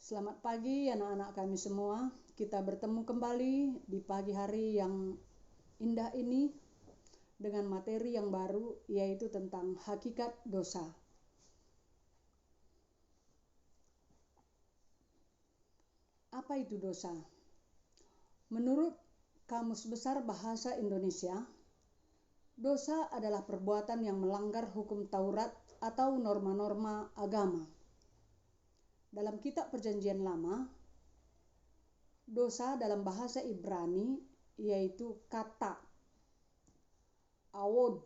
Selamat pagi anak-anak kami semua. Kita bertemu kembali di pagi hari yang indah ini dengan materi yang baru, yaitu tentang hakikat dosa. Apa itu dosa? Menurut Kamus Besar Bahasa Indonesia, dosa adalah perbuatan yang melanggar hukum Taurat atau norma-norma agama. Dalam kitab Perjanjian Lama, dosa dalam bahasa Ibrani yaitu kata, awod,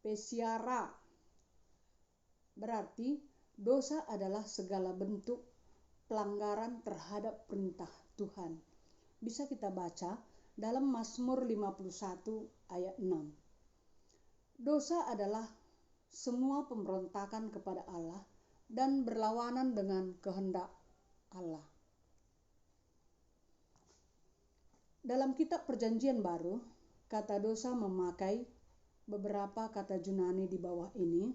pesiara. Berarti dosa adalah segala bentuk pelanggaran terhadap perintah Tuhan. Bisa kita baca dalam Mazmur 51 ayat 6. Dosa adalah semua pemberontakan kepada Allah dan berlawanan dengan kehendak Allah. Dalam kitab Perjanjian Baru, kata dosa memakai beberapa kata Yunani di bawah ini.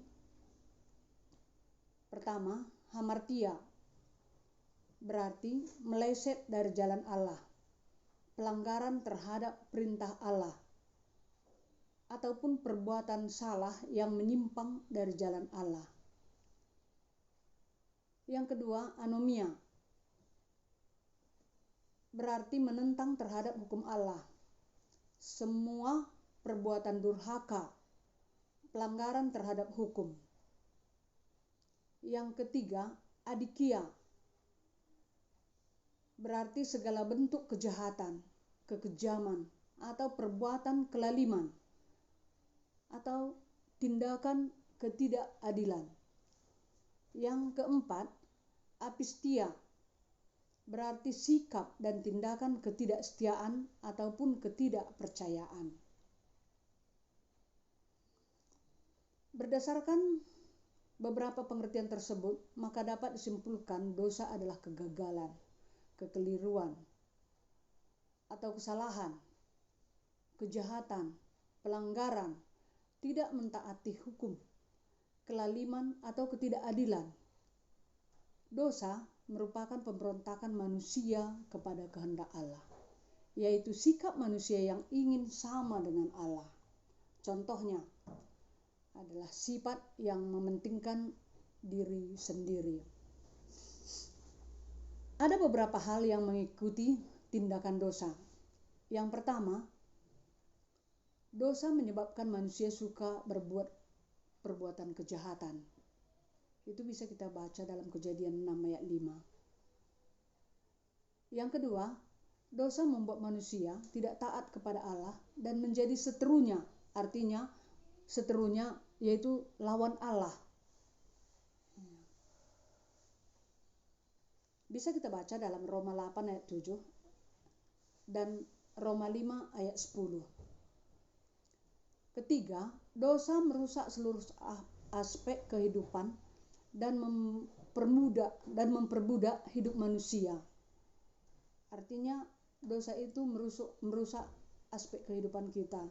Pertama, hamartia, berarti meleset dari jalan Allah, pelanggaran terhadap perintah Allah, ataupun perbuatan salah yang menyimpang dari jalan Allah. Yang kedua, anomia, berarti menentang terhadap hukum Allah. Semua perbuatan durhaka, pelanggaran terhadap hukum. Yang ketiga, adikia, berarti segala bentuk kejahatan, kekejaman, atau perbuatan kelaliman, atau tindakan ketidakadilan. Yang keempat, apistia, berarti sikap dan tindakan ketidaksetiaan ataupun ketidakpercayaan. Berdasarkan beberapa pengertian tersebut, maka dapat disimpulkan dosa adalah kegagalan, kekeliruan, atau kesalahan, kejahatan, pelanggaran, tidak mentaati hukum, kelaliman atau ketidakadilan. Dosa merupakan pemberontakan manusia kepada kehendak Allah, yaitu sikap manusia yang ingin sama dengan Allah. Contohnya adalah sifat yang mementingkan diri sendiri. Ada beberapa hal yang mengikuti tindakan dosa. Yang pertama, dosa menyebabkan manusia suka berbuat perbuatan kejahatan. Itu bisa kita baca dalam Kejadian 6 ayat 5. Yang kedua, dosa membuat manusia tidak taat kepada Allah dan menjadi seterunya. Artinya seterunya yaitu lawan Allah. Bisa kita baca dalam Roma 8 ayat 7 dan Roma 5 ayat 10. Ketiga, dosa merusak seluruh aspek kehidupan dan memperbudak hidup manusia. Artinya dosa itu merusak aspek kehidupan kita,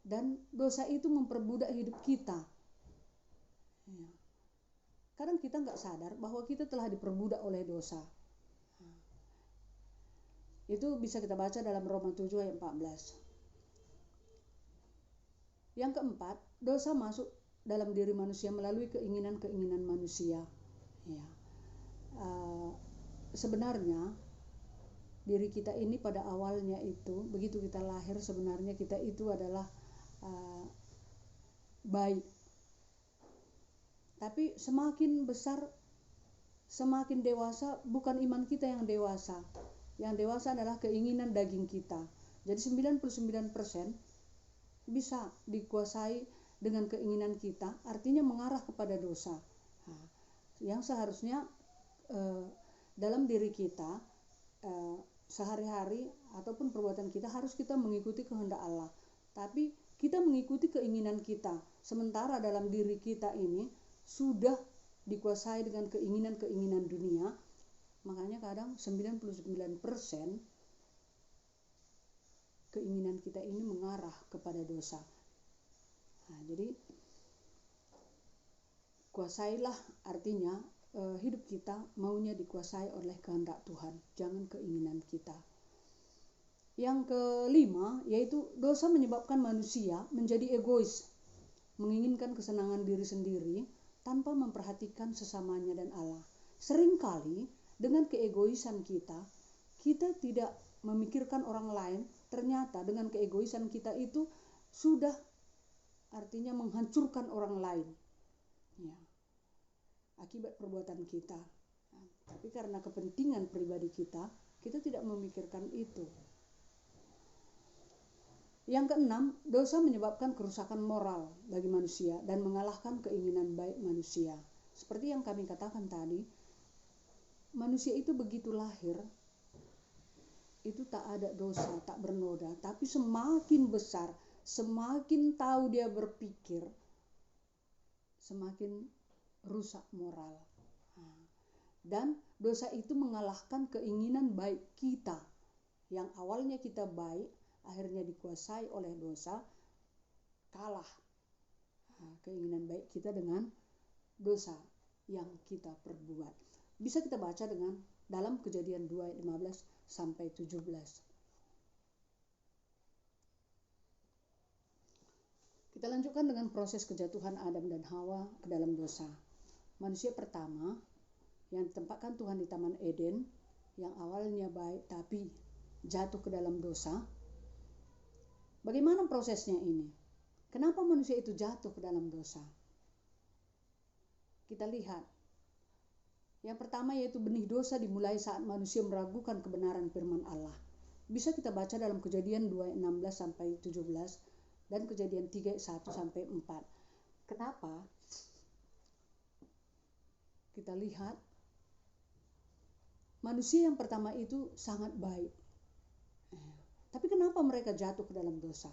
dan dosa itu memperbudak hidup kita. Kadang kita nggak sadar bahwa kita telah diperbudak oleh dosa. Itu bisa kita baca dalam Roma 7 ayat 14. Yang keempat, dosa masuk dalam diri manusia melalui keinginan-keinginan manusia. Sebenarnya diri kita ini pada awalnya itu, begitu kita lahir, sebenarnya kita itu adalah baik. Tapi semakin besar, semakin dewasa, bukan iman kita yang dewasa. Yang dewasa adalah keinginan daging kita. Jadi 99% bisa dikuasai dengan keinginan kita, artinya mengarah kepada dosa. Yang seharusnya dalam diri kita sehari-hari ataupun perbuatan kita harus kita mengikuti kehendak Allah. Tapi kita mengikuti keinginan kita, sementara dalam diri kita ini sudah dikuasai dengan keinginan-keinginan dunia. Makanya kadang 99% keinginan kita ini mengarah kepada dosa. Jadi kuasailah, artinya hidup kita maunya dikuasai oleh kehendak Tuhan, jangan keinginan kita. Yang kelima, yaitu dosa menyebabkan manusia menjadi egois, menginginkan kesenangan diri sendiri tanpa memperhatikan sesamanya dan Allah. Seringkali dengan keegoisan kita tidak memikirkan orang lain. Ternyata dengan keegoisan kita itu sudah artinya menghancurkan orang lain. Ya, akibat perbuatan kita. Nah, tapi karena kepentingan pribadi kita tidak memikirkan itu. Yang keenam, dosa menyebabkan kerusakan moral bagi manusia dan mengalahkan keinginan baik manusia. Seperti yang kami katakan tadi, manusia itu begitu lahir, itu tak ada dosa, tak bernoda. Tapi semakin besar, semakin tahu dia berpikir, semakin rusak moral. Dan dosa itu mengalahkan keinginan baik kita. Yang awalnya kita baik, akhirnya dikuasai oleh dosa, kalah keinginan baik kita dengan dosa yang kita perbuat. Bisa kita baca dalam Kejadian 2 ayat 15 sampai 17. Kita lanjutkan dengan proses kejatuhan Adam dan Hawa ke dalam dosa. Manusia pertama yang ditempatkan Tuhan di Taman Eden, yang awalnya baik tapi jatuh ke dalam dosa. Bagaimana prosesnya ini? Kenapa manusia itu jatuh ke dalam dosa? Kita lihat. Yang pertama yaitu benih dosa dimulai saat manusia meragukan kebenaran firman Allah. Bisa kita baca dalam Kejadian 2 ayat 16 sampai 17 dan Kejadian 3 ayat 1 sampai 4. Kenapa? Kita lihat manusia yang pertama itu sangat baik. Tapi kenapa mereka jatuh ke dalam dosa?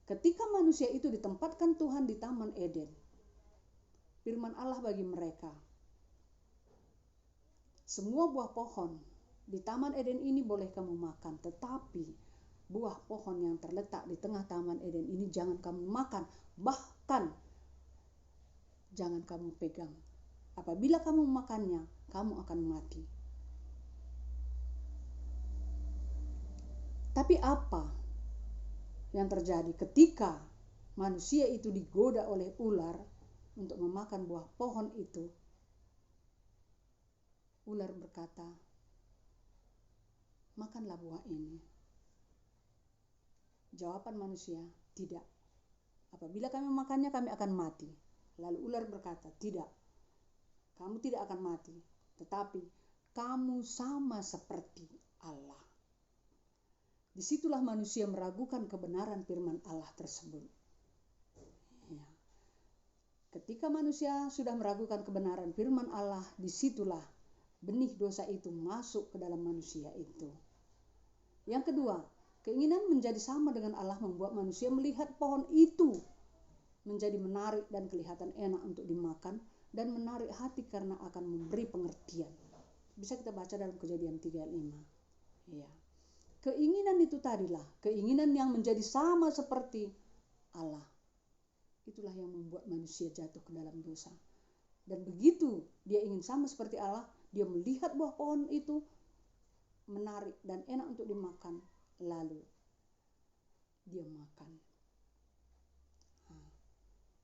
Ketika manusia itu ditempatkan Tuhan di Taman Eden, firman Allah bagi mereka, semua buah pohon di Taman Eden ini boleh kamu makan, tetapi buah pohon yang terletak di tengah Taman Eden ini jangan kamu makan, bahkan jangan kamu pegang. Apabila kamu memakannya, kamu akan mati. Tapi apa yang terjadi ketika manusia itu digoda oleh ular untuk memakan buah pohon itu? Ular berkata, makanlah buah ini. Jawaban manusia, tidak. Apabila kami memakannya, kami akan mati. Lalu ular berkata, tidak. Kamu tidak akan mati, tetapi kamu sama seperti Allah. Disitulah manusia meragukan kebenaran firman Allah tersebut. Ya. Ketika manusia sudah meragukan kebenaran firman Allah, disitulah benih dosa itu masuk ke dalam manusia itu. Yang kedua, keinginan menjadi sama dengan Allah membuat manusia melihat pohon itu menjadi menarik dan kelihatan enak untuk dimakan dan menarik hati karena akan memberi pengertian. Bisa kita baca dalam Kejadian 3 ayat 5. Ya. Keinginan itu tadilah, keinginan yang menjadi sama seperti Allah. Itulah yang membuat manusia jatuh ke dalam dosa. Dan begitu dia ingin sama seperti Allah, dia melihat buah pohon itu menarik dan enak untuk dimakan, lalu dia makan.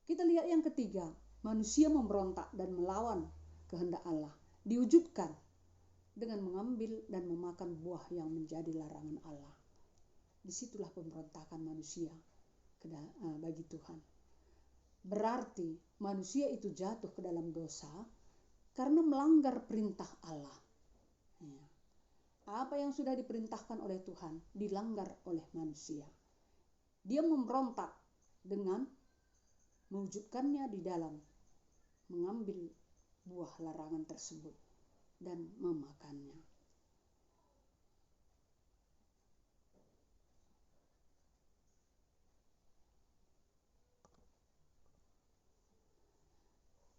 Kita lihat yang ketiga, manusia memberontak dan melawan kehendak Allah. Diwujudkan dengan mengambil dan memakan buah yang menjadi larangan Allah. Disitulah pemberontakan manusia bagi Tuhan. Berarti manusia itu jatuh ke dalam dosa karena melanggar perintah Allah. Apa yang sudah diperintahkan oleh Tuhan dilanggar oleh manusia. Dia memberontak dengan mewujudkannya di dalam mengambil buah larangan tersebut dan memakannya.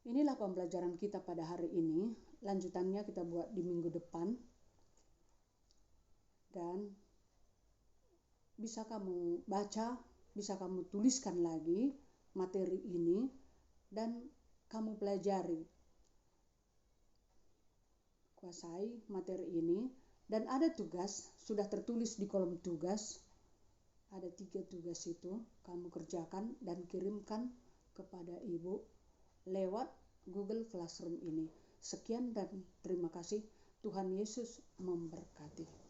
Inilah pembelajaran kita pada hari ini. Lanjutannya kita buat di minggu depan. Dan bisa kamu baca, bisa kamu tuliskan lagi materi ini dan kamu pelajari. kuasai materi ini. Dan ada tugas, sudah tertulis di kolom tugas. Ada 3 tugas itu, kamu kerjakan dan kirimkan kepada ibu lewat Google Classroom ini. Sekian dan terima kasih. Tuhan Yesus memberkati.